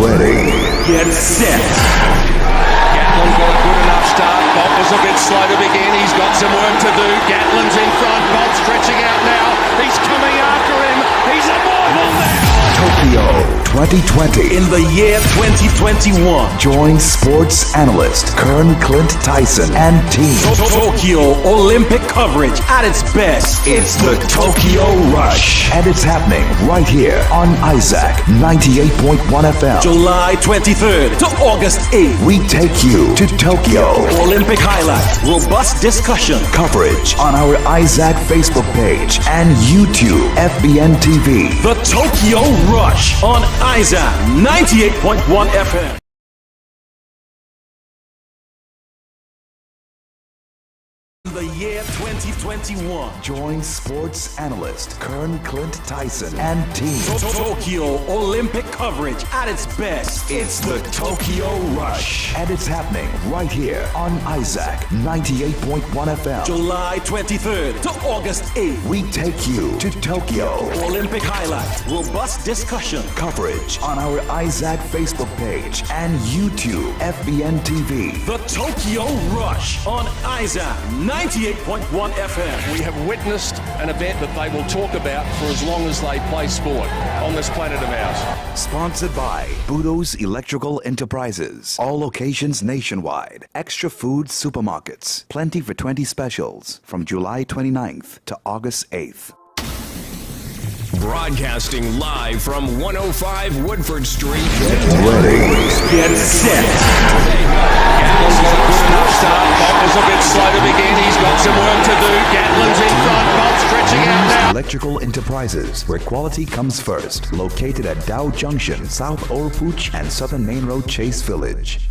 ready. Get set. Gatlin's got a good enough start. Bob was a bit slow to begin. He's got some work to do. Gatlin's in front. Bob stretching out now. He's coming after him. He's immortal now. Tokyo 2020. In the year 2021. Join sports analyst Kern Tyson and team. Tokyo Olympic coverage at its best. It's the Tokyo Rush. And it's happening right here on Isaac 98.1 FM. July 23rd to August 8th. We take you to Tokyo. Olympic highlights, robust discussion. Coverage on our Isaac Facebook page and YouTube FBN TV. The Tokyo Rush on Isaac 98.1 FM. The year 2021. Join sports analyst Kern Tyson and team. Tokyo Olympic coverage at its best. It's the Tokyo Rush. And it's happening right here on Isaac 98.1 FM. July 23rd to August 8th. We take you to Tokyo. Olympic highlights, robust discussion. Coverage on our Isaac Facebook page and YouTube FBN TV. The Tokyo Rush on Isaac 98.1 FM. We have witnessed an event that they will talk about for as long as they play sport on this planet of ours. Sponsored by Boodoo's Electrical Enterprises. All locations nationwide. Extra food supermarkets. Plenty for 20 specials from July 29th to August 8th. Broadcasting live from 105 Woodford Street. Ready. Get set. Gatlin's got a good enough start. Bob was a bit slow to begin. He's got some work to do. Gatlin's in front. Bob stretching out now. Electrical Enterprises, where quality comes first. Located at Dow Junction, South Orpooch and Southern Main Road, Chase Village.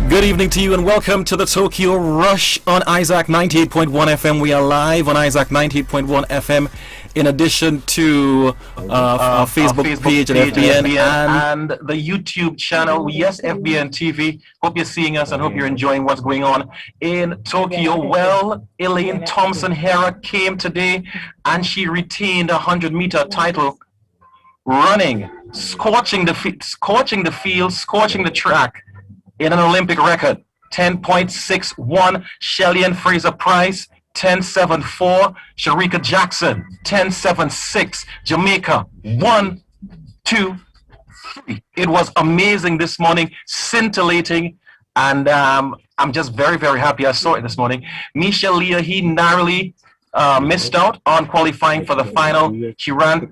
Good evening to you and welcome to the Tokyo Rush on Isaac 98.1 FM. We are live on Isaac 98.1 FM in addition to our Facebook page at FBN and the YouTube channel. Yes, FBN TV. Hope you're seeing us and hope you're enjoying what's going on in Tokyo. Well, Elaine Thompson-Herah came today and she retained a 100-meter title running, scorching the field, scorching the track. In an Olympic record, 10.61, Shelly-Ann Fraser-Price, 10.74, Sharika Jackson, 10.76, Jamaica, 1, 2, 3. It was amazing this morning, scintillating, and I'm just very, very happy I saw it this morning. Misha Leah, he narrowly missed out on qualifying for the final. She ran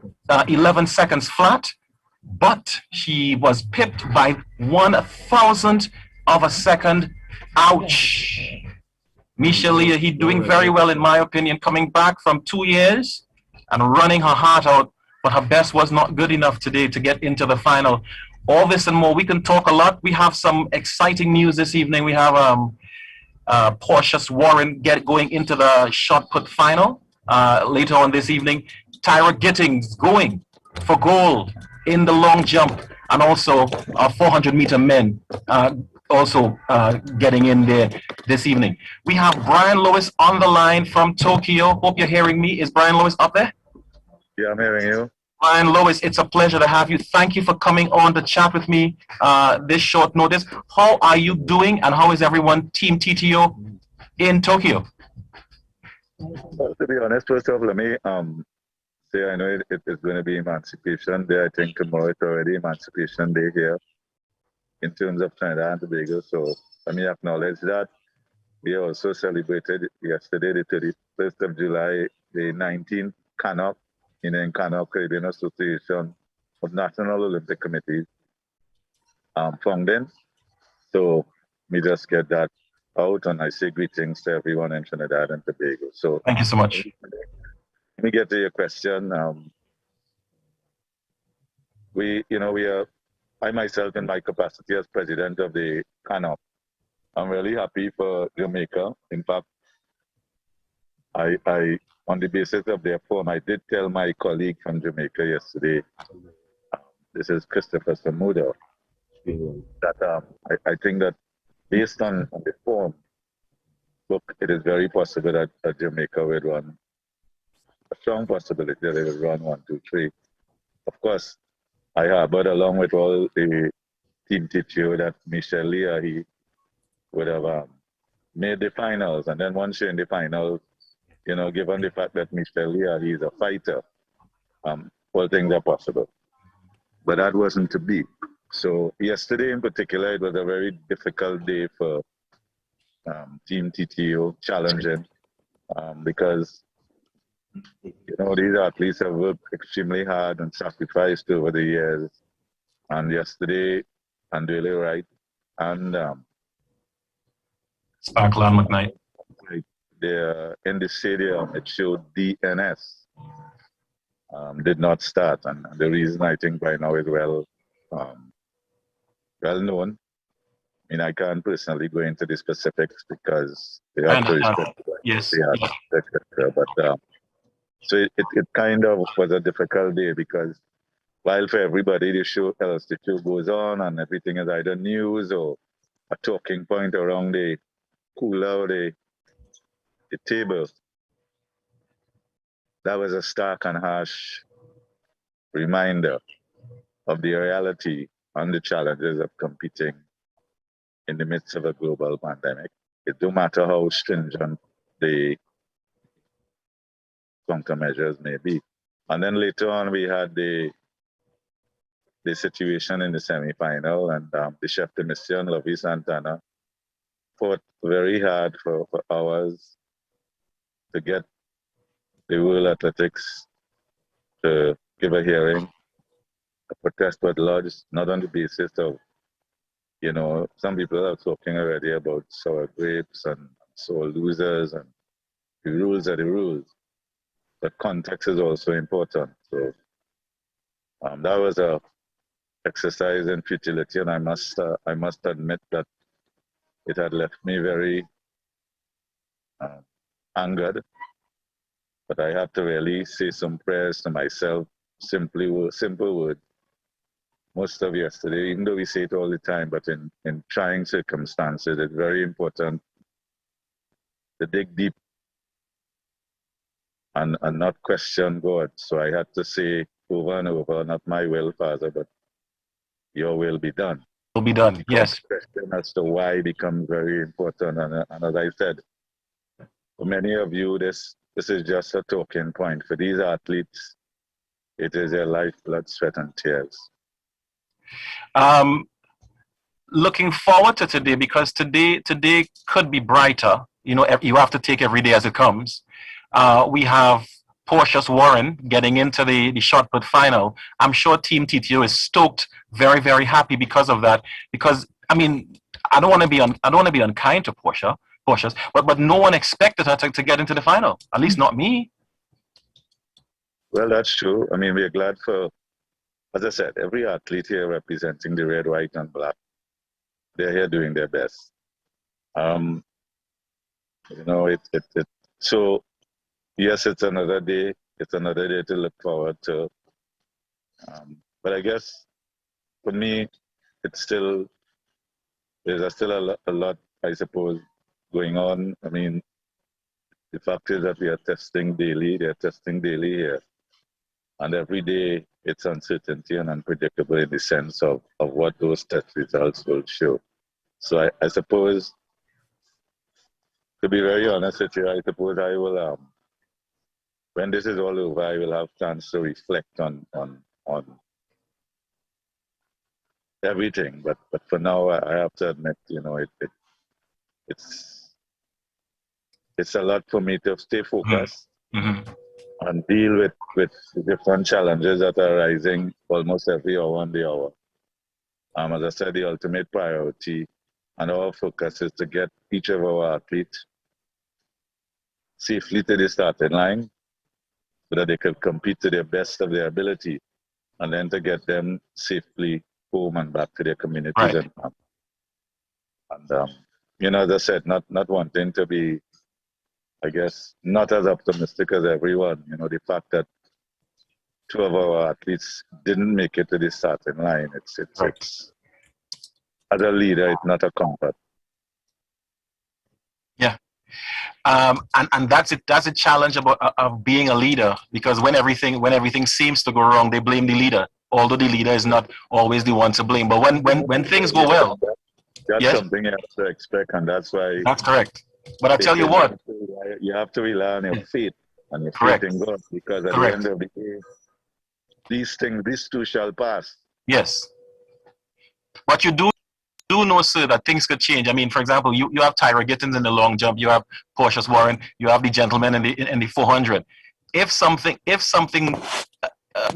11 seconds flat. But she was pipped by 1,000th of a second. Ouch. Misha Leah, he doing very well in my opinion, coming back from 2 years and running her heart out, but her best was not good enough today to get into the final. All this and more, we can talk a lot. We have some exciting news this evening. We have Portia's Warren going into the shot put final later on this evening. Tyra Gittings going for gold in the long jump, and also 400-meter men also getting in there this evening. We have Brian Lewis on the line from Tokyo. Hope you're hearing me. Is Brian Lewis up there? Yeah, I'm hearing you. Brian Lewis, it's a pleasure to have you. Thank you for coming on to chat with me this short notice. How are you doing, and how is everyone, Team TTO, in Tokyo? Well, to be honest, first off, let me say I know it's going to be Emancipation Day. I think tomorrow it's already Emancipation Day here in terms of Trinidad and Tobago. So let me acknowledge that. We also celebrated yesterday, the 31st of July, the 19th CANOC, in CANOC, Caribbean Association of National Olympic Committees founding. So me just get that out, and I say greetings to everyone in Trinidad and Tobago. So thank you so much. Let me get to your question. I myself, in my capacity as president of the CANOP, I'm really happy for Jamaica. In fact, I on the basis of their form, I did tell my colleague from Jamaica yesterday, this is Christopher Samuda, that I think that based on the form, it is very possible that Jamaica would run, a strong possibility that they would run 1-2-3. Of course, I harbored along with all the team TTO that Michel Leah, he would have made the finals. And then once you're in the finals, you know, given the fact that Michel Leah, he's a fighter, all things are possible. But that wasn't to be. So yesterday in particular, it was a very difficult day for Team TTO, challenging, because, you know, these athletes have worked extremely hard and sacrificed over the years. And yesterday, Andrele Wright and Sparkland McKnight. They're in the stadium, it showed DNS. Did not start, and the reason I think by now is well known. I mean, I can't personally go into the specifics because they have to respect etc. But so it kind of was a difficult day because while for everybody the show goes on and everything is either news or a talking point around the cooler, the table, that was a stark and harsh reminder of the reality and the challenges of competing in the midst of a global pandemic. It don't matter how stringent the countermeasures may be. And then later on, we had the situation in the semi-final, and the chef de mission, Lovie Santana, fought very hard for hours to get the World Athletics to give a hearing. A protest was lodged, not on the basis of, you know, some people are talking already about sour grapes and sore losers, and the rules are the rules. But context is also important. So that was a exercise in futility, and I must admit that it had left me very angered. But I had to really say some prayers to myself, simple words. Most of yesterday, even though we say it all the time, but in trying circumstances, it's very important to dig deep and not question God. So I had to say over and over, not my will, Father, but your will be done. Will be done, yes. Question as to why becomes very important. And as I said, for many of you, this is just a talking point. For these athletes, it is their life, blood, sweat, and tears. Looking forward to today, because today could be brighter. You know, you have to take every day as it comes. We have Portia's Warren getting into the shot put final. I'm sure Team TTO is stoked, very, very happy because of that. Because I mean, I don't want to be unkind to Portia's, but no one expected her to get into the final. At least not me. Well, that's true. I mean, we're glad for, as I said, every athlete here representing the red, white, and black. They're here doing their best. You know, so yes, it's another day. It's another day to look forward to. But I guess for me, there's still a lot, I suppose, going on. I mean, the fact is that we are testing daily. They're testing daily here. And every day it's uncertainty and unpredictable in the sense of what those test results will show. So I suppose, to be very honest with you, I suppose I will, when this is all over, I will have chance to reflect on everything. But for now, I have to admit, you know, it's a lot for me to stay focused. Mm-hmm. And deal with the different challenges that are arising almost every hour on the hour. As I said, the ultimate priority and our focus is to get each of our athletes safely to the starting line so that they can compete to the best of their ability, and then to get them safely home and back to their communities. Right. And you know, as I said, not wanting to be, I guess, not as optimistic as everyone. You know, the fact that two of our athletes didn't make it to the starting line, it's as a leader, it's not a comfort. Yeah. And that's it. That's a challenge of being a leader, because when everything seems to go wrong, they blame the leader, although the leader is not always the one to blame. But when things go well, that's yes, something you have to expect, and that's why that's correct. But I tell you what, you have to rely on your faith and your faith correct, in God, because at the correct, end of the day, these too shall pass. yes. But you do know, sir, that things could change. I mean, for example, you have Tyra Gittins in the long jump, you have Portia's Warren, you have the gentleman in the 400. If something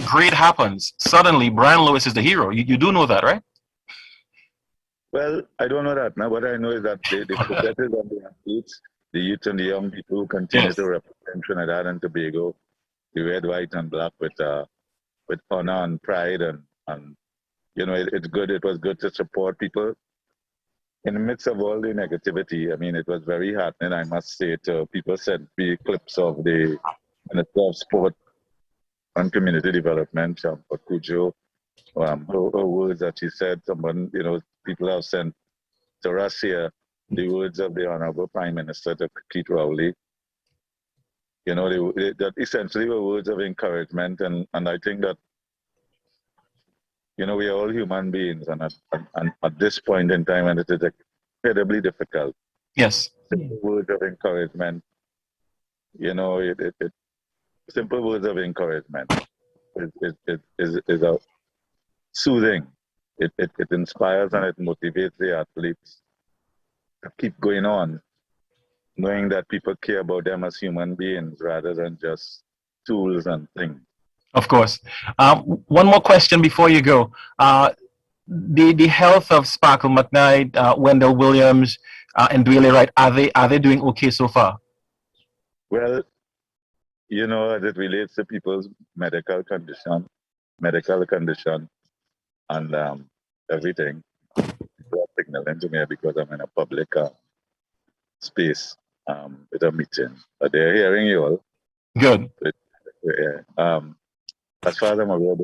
great happens, suddenly Brian Lewis is the hero. You do know that, right? Well, I don't know that now. What I know is that the focus is on the athletes, the youth and the young people who continue Yes. to represent Trinidad and Tobago, the red, white, and black with honor and pride, and you know, it's good. It was good to support people in the midst of all the negativity. I mean, it was very heartening, I must say. People sent me clips of the Minister of Sport and Community Development, for Cujo, her words that she said. Someone, you know, people have sent to us here the words of the Honorable Prime Minister to Keith Rowley. You know, that essentially were words of encouragement, and I think that, you know, we are all human beings, and at this point in time, and it is incredibly difficult. Yes. Simple words of encouragement, you know, simple words of encouragement is a soothing. It inspires and it motivates the athletes to keep going on, knowing that people care about them as human beings rather than just tools and things. Of course. One more question before you go. The health of Sparkle McKnight, Wendell Williams, and Dwele Wright, are they doing okay so far? Well, you know, as it relates to people's medical condition, and everything, people are signaling to me because I'm in a public space with a meeting. But they're hearing you all. Good. As far as I'm aware,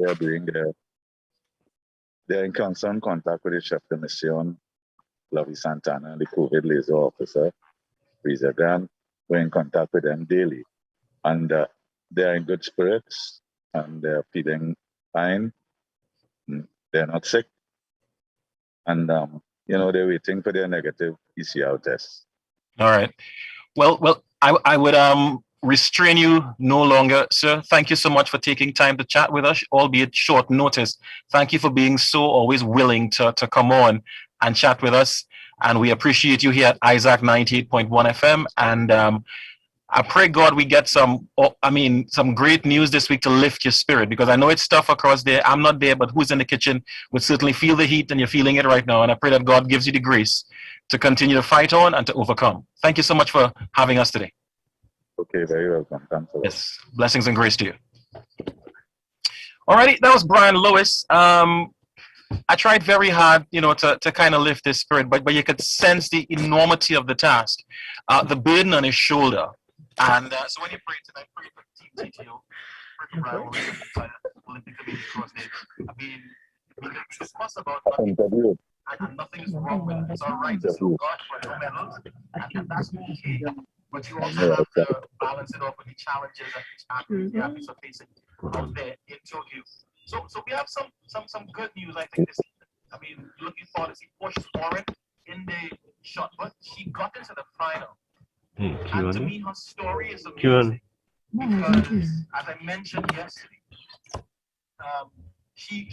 they're in constant contact with the chef de mission, Lovey Santana, the COVID liaison officer, Reza Grant. We're in contact with them daily. And they're in good spirits, and they're feeling fine. They're not sick. And, you know, they're waiting for their negative PCR test. All right. Well, I would restrain you no longer, sir. Thank you so much for taking time to chat with us, albeit short notice. Thank you for being so always willing to come on and chat with us. And we appreciate you here at Isaac 98.1 FM. And I pray God we get some great news this week to lift your spirit, because I know it's tough across there. I'm not there, but who's in the kitchen would certainly feel the heat, and you're feeling it right now. And I pray that God gives you the grace to continue to fight on and to overcome. Thank you so much for having us today. Okay, very welcome. Thanks a lot. Yes, blessings and grace to you. Alrighty, that was Brian Lewis. I tried very hard, you know, to kind of lift his spirit, but you could sense the enormity of the task, the burden on his shoulder. And so when you pray tonight, pray for Team TTO, pray for Brian Lewis and the entire Olympic committee across there. I mean, it's fuss about nothing, and nothing is wrong with it. It's all right to serve God for no medals, and that's okay. But you also have to balance it off with the challenges that the athletes are facing out there in Tokyo. So we have some good news, I think, this season. I mean, looking forward to see Portia's Warren in the shot put. She got into the final. And to me, her story is amazing. Because, as I mentioned yesterday, she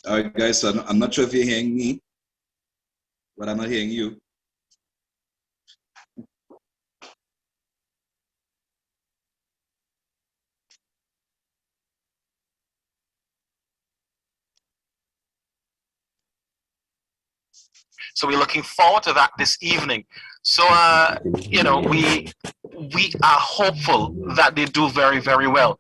All right, guys, so I'm not sure if you're hearing me, but I'm not hearing you. So we're looking forward to that this evening. So, you know, we are hopeful that they do very, very well.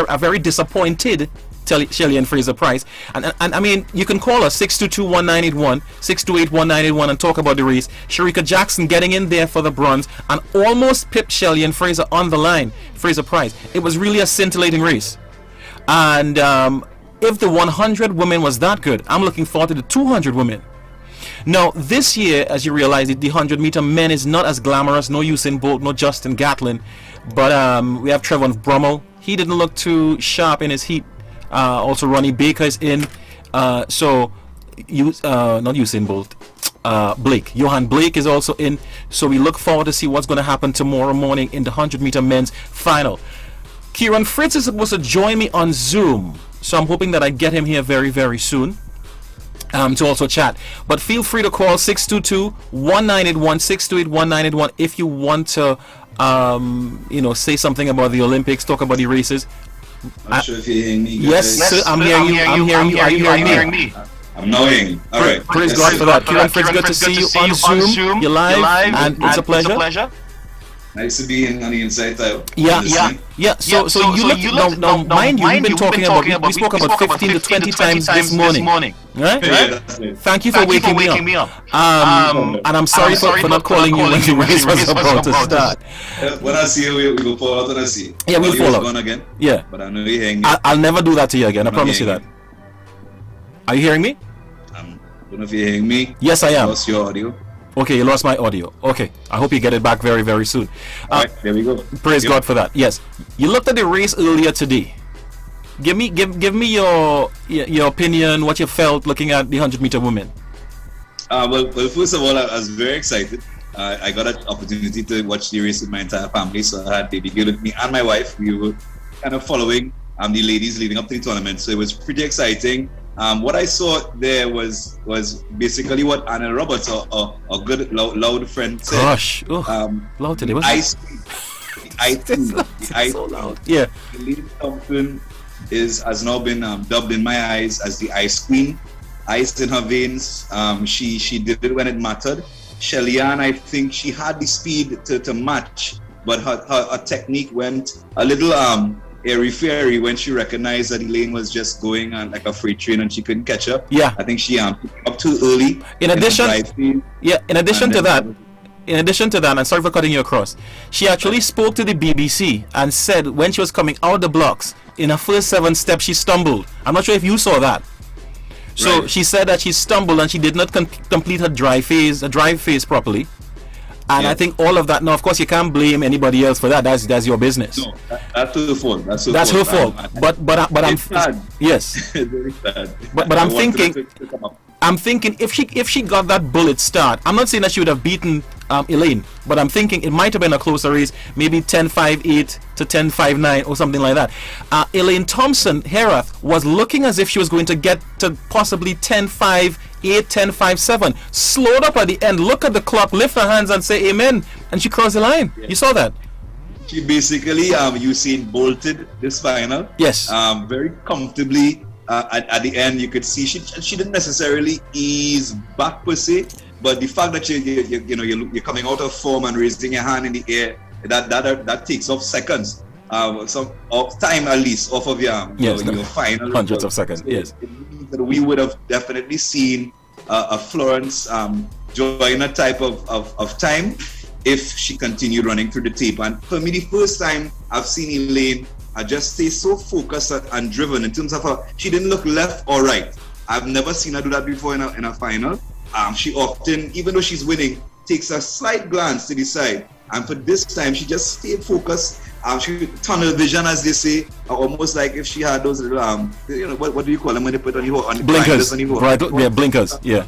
Are very disappointed, Shelly and Fraser Price, and I mean, you can call us 622-1981, 628-1981 and talk about the race. Sharika Jackson getting in there for the bronze and almost pipped Shelly and Fraser on the line. Fraser Price. It was really a scintillating race, and if the 100 women was that good, I'm looking forward to the 200 women. Now, this year, as you realize, the 100-meter men is not as glamorous. No Usain Bolt, no Justin Gatlin, but we have Trevor Brummel. He didn't look too sharp in his heat. Also, Ronnie Baker is in. Not Usain Bolt. Blake. Johan Blake is also in. So we look forward to see what's going to happen tomorrow morning in the 100-meter men's final. Keiron Fritz is supposed to join me on Zoom, so I'm hoping that I get him here very, very soon. To also chat, but feel free to call 622-1981, 628-1981 if you want to you know, say something about the Olympics, talk about the races. I'm sure if you're hearing me. Yes, sir, I'm hearing you. I'm hearing you. Are you hearing me? I'm knowing. All right. Praise God for that. Keiron Fritz, good to see you on Zoom. You're live, and it's a pleasure. Nice to be on the inside out. Yeah. So you look now, mind you, we've been talking about, we spoke about 15 to 20 times this morning. Right? Yeah, Thank you for waking me up. And I'm sorry for not calling you when the race was about to start. When I see you, we go forward and I see you. Yeah, we'll follow. Again. Yeah. But I know you're hearing me. I'll never do that to you again. I promise you that. Are you hearing me? I don't know if you're hearing me. Yes, I am. Lost your audio. Okay, you lost my audio. Okay, I hope you get it back very, very soon. All right, there we go. Praise God for that. Yes, you looked at the race earlier today. Give me your opinion, what you felt looking at the 100-meter women. Well, first of all, I was very excited. I got an opportunity to watch the race with my entire family, so I had baby girl with me and my wife. We were kind of following the ladies leading up to the tournament, so it was pretty exciting. What I saw there was basically what Anna Roberts, a good loud friend, said. Gosh, loud today. Ice cream. So loud. Yeah. Lady Thompson has now been dubbed in my eyes as the ice queen. Ice in her veins. She did it when it mattered. Shelly-Ann, I think she had the speed to match, but her technique went a little airy-fairy when she recognized that Elaine was just going on like a freight train and she couldn't catch up. Yeah, I think she up too early. In addition to that, and sorry for cutting you across, she actually spoke to the BBC and said when she was coming out the blocks in her first 7 steps she stumbled. I'm not sure if you saw that. So she said that she stumbled and she did not complete her drive phase properly. And I think all of that. Now, of course, you can't blame anybody else for that. That's your business. No, that's her fault. That's her fault. But I'm yes. Very sad. But I'm thinking if she got that bullet start, I'm not saying that she would have beaten Elaine, but I'm thinking it might have been a closer race, maybe 10.58 to 10.59 or something like that. Elaine Thompson Herath was looking as if she was going to get to possibly 10.58, 10.57. Slowed up at the end, look at the clock, lift her hands and say amen, and she crossed the line. You saw that? She basically Usain bolted this final. Yes. Very comfortably. At the end, you could see she didn't necessarily ease back per se, but the fact that you're coming out of form and raising your hand in the air, that takes off seconds, some of time at least off of your final hundreds of seconds. Yes, it means that we would have definitely seen a Florence join a type of time if she continued running through the tape. And for me, the first time I've seen Elaine just stay so focused and driven in terms of her. She didn't look left or right. I've never seen her do that before in a final. She often, even though she's winning, takes a slight glance to the side And for this time, she just stayed focused. She tunnel vision, as they say, almost like if she had those little, what do you call them when they put on your blinkers? Yeah, blinkers. Yeah.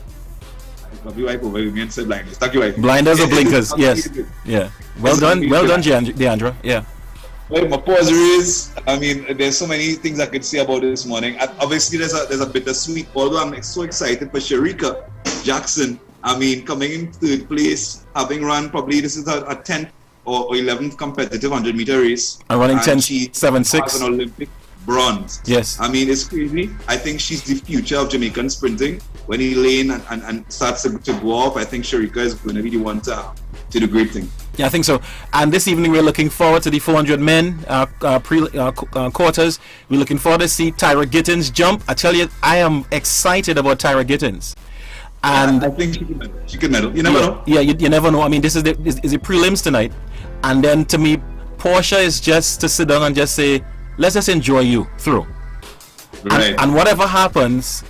Blinders or blinkers? Yes. Yeah. Well done, Deandra. Yeah. Well, my pause is, I mean, there's so many things I could say about this morning. Obviously, there's a bittersweet. Although I'm so excited for Sharika Jackson. I mean, coming in third place, having run probably this is a 10th or 11th competitive 100-meter race. And running 10.76. An Olympic bronze. Yes. I mean, it's crazy. I think she's the future of Jamaican sprinting. When he lane and starts to go off, I think Sharika is going to be the one to do great thing. Yeah, I think so. And this evening we're looking forward to the 400 men quarters. We're looking forward to see Tyra Gittins jump. I tell you, I am excited about Tyra Gittins. And I think she could medal. You never know. Yeah, you never know. I mean, this is the prelims tonight, and then to me, Portia is just to sit down and just say, let's just enjoy you through. Right. And whatever happens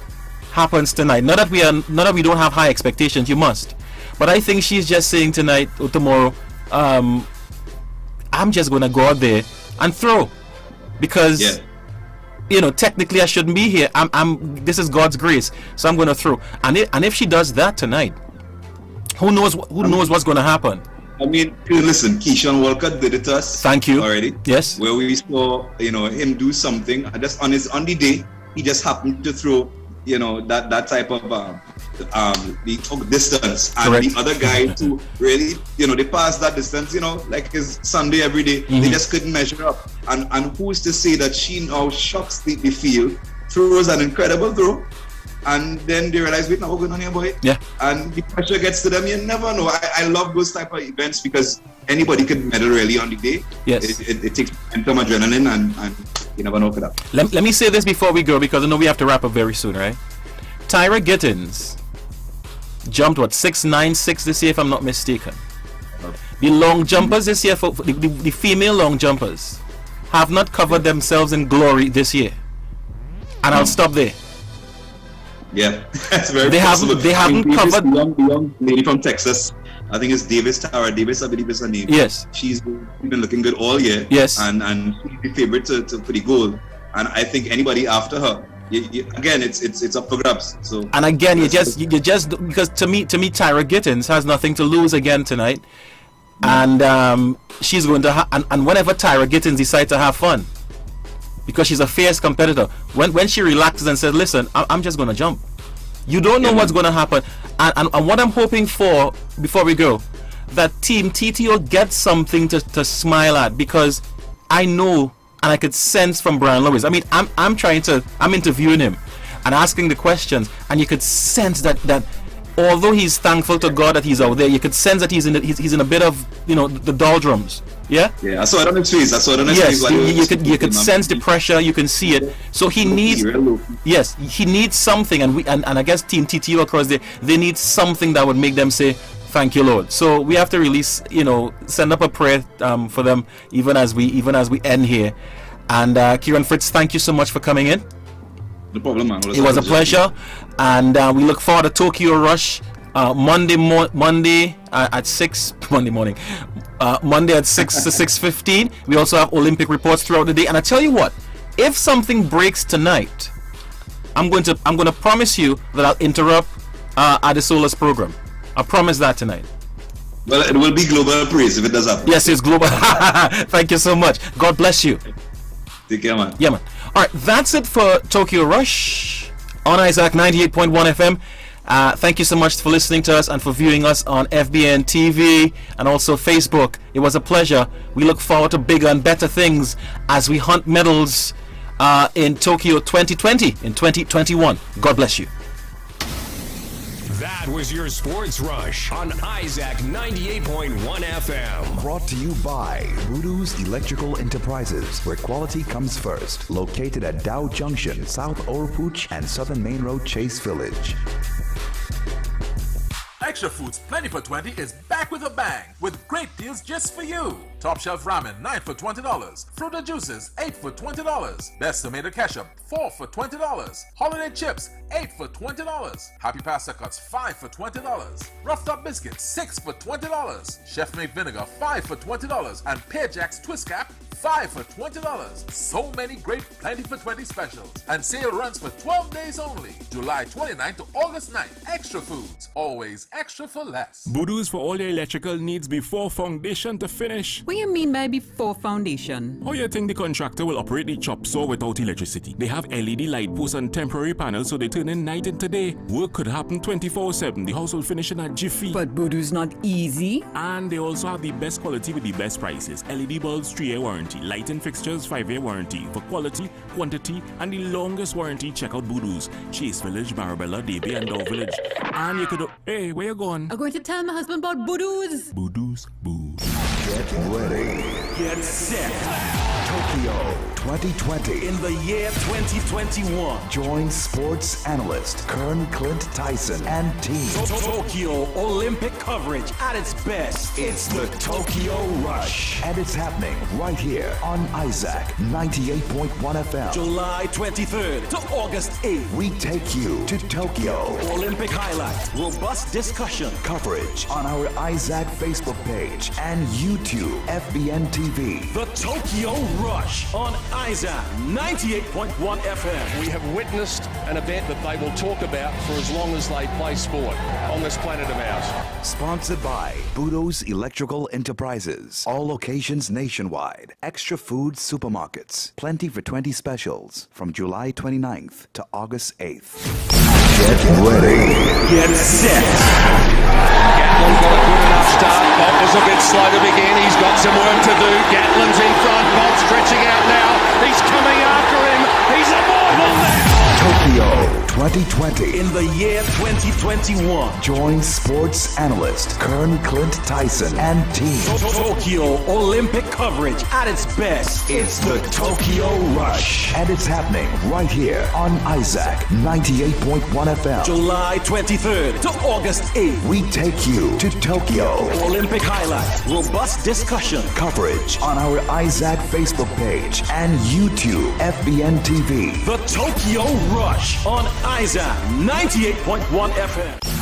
tonight. Not that we don't have high expectations. You must. But I think she's just saying tonight or tomorrow, I'm just gonna go out there and throw, because technically I shouldn't be here. This is God's grace, so I'm gonna throw. And if she does that tonight, who knows what's gonna happen? I mean, listen, Keyshawn Walker did it to us. Thank you. Already. Yes. Where we saw, him do something, and just on the day, he just happened to throw, that type of the distance, and correct. The other guy to really, they passed that distance, like his Sunday every day. They just couldn't measure up. And who's to say that she now shocks the field, throws an incredible throw, and then they realize, wait, now we're going on here, boy. Yeah. And the pressure gets to them. You never know. I love those type of events because anybody can medal really on the day. Yes. It takes some adrenaline, and you never know for that. Let me say this before we go, because I know we have to wrap up very soon, right? Tyra Gittins jumped 6.96 this year, if I'm not mistaken. The long jumpers this year, for the female long jumpers, have not covered themselves in glory this year. And I'll stop there. Yeah, that's very They haven't covered. The young lady from Texas, I think it's Tara Davis, I believe is her name. Yes. She's been looking good all year. Yes. And she's the favorite for the gold. And I think anybody after her, again, it's up for grabs. So. And again, you just because to me, Tyra Gittins has nothing to lose again tonight, and she's going to and whenever Tyra Gittins decides to have fun, because she's a fierce competitor, when she relaxes and says, listen, I'm just going to jump, you don't know what's going to happen. And what I'm hoping for, before we go, that Team TTO gets something to smile at, because I know and I could sense from Brian Lewis. I mean, I'm interviewing him and asking the questions, and you could sense that although he's thankful to God that he's out there, you could sense that he's in a bit of the doldrums. Yeah, I saw it on his face. Yes, you could sense the pressure. You can see it. So he needs, he needs something, and I guess Team TTO across there, they need something that would make them say, thank you, Lord. So we have to release, send up a prayer for them, even as we end here. And Keiron, Fritz, thank you so much for coming in. No problem, man. It was a pleasure, and we look forward to Tokyo Rush Monday at 6 Monday morning. Monday at 6 to 6:15. We also have Olympic reports throughout the day. And I tell you what, if something breaks tonight, I'm going to promise you that I'll interrupt Adesola's program. I promise that tonight. Well, it will be global praise if it does happen. Yes, it's global. Thank you so much. God bless you. Take care, man. Yeah, man. All right, that's it for Tokyo Rush on Isaac 98.1 FM. Thank you so much for listening to us and for viewing us on FBN TV and also Facebook. It was a pleasure. We look forward to bigger and better things as we hunt medals in Tokyo 2020, in 2021. God bless you. That was your Sports Rush on Isaac 98.1 FM. Brought to you by Boodoo's Electrical Enterprises, where quality comes first. Located at Dow Junction, South Oropouche and Southern Main Road, Chase Village. Extra Foods Plenty for 20 is back with a bang with great deals just for you. Top shelf ramen 9 for $20. Fruit and juices 8 for $20. Best tomato ketchup 4 for $20. Holiday chips 8 for $20. Happy pasta cuts 5 for $20. Roughed up biscuits 6 for $20. Chef made vinegar 5 for $20 and Pear Jack's twist cap 5 for $20. So many great Plenty for 20 specials. And sale runs for 12 days only. July 29th to August 9th. Extra Foods. Always extra for less. Boodoo is for all your electrical needs before foundation to finish. What do you mean by before foundation? How you think the contractor will operate the chop saw without electricity? They have LED light posts and temporary panels so they turn in night into day. Work could happen 24/7. The house will finish in a jiffy. But Boodoo's not easy. And they also have the best quality with the best prices. LED bulbs 3-year warranty. Lighting fixtures 5-year warranty. For quality, quantity, and the longest warranty, check out Boodoo's. Chase Village, Marabella, Davie, and Dow Village. And you could... Hey, where you going? I'm going to tell my husband about Boodoo's. Boodoo's, boo. Get ready. Get set. Tokyo 2020. In the year 2021. Join sports analyst Kern Tyson and team. Tokyo Olympic coverage at its best. It's the Tokyo Rush. And it's happening right here on Isaac 98.1 FM. July 23rd to August 8th. We take you to Tokyo. Olympic highlights, robust discussion, Coverage on our Isaac Facebook page and YouTube FBN TV. The Tokyo Rush on Isaac 98.1 FM. We have witnessed an event that they will talk about for as long as they play sport on this planet of ours. Sponsored by Boodoo's Electrical Enterprises. All locations nationwide. Extra Food Supermarkets. Plenty for 20 specials from July 29th to August 8th. Get ready. Get set. Gatlin's got a good enough start. Bob was a bit slow to begin. He's got some work to do. Gatlin's in front. Bob stretching out now. He's coming after him. He's immortal now. Tokyo 2020. In the year 2021. Join sports analyst Kern Tyson and team. Tokyo Olympic coverage at its best. It's the Tokyo Rush. And it's happening right here on Isaac 98.1 FM. July 23rd to August 8th. We take you to Tokyo. Olympic highlights, robust discussion, Coverage on our Isaac Facebook page and YouTube FBN TV. The Tokyo Rush on Isaac 98.1 FM.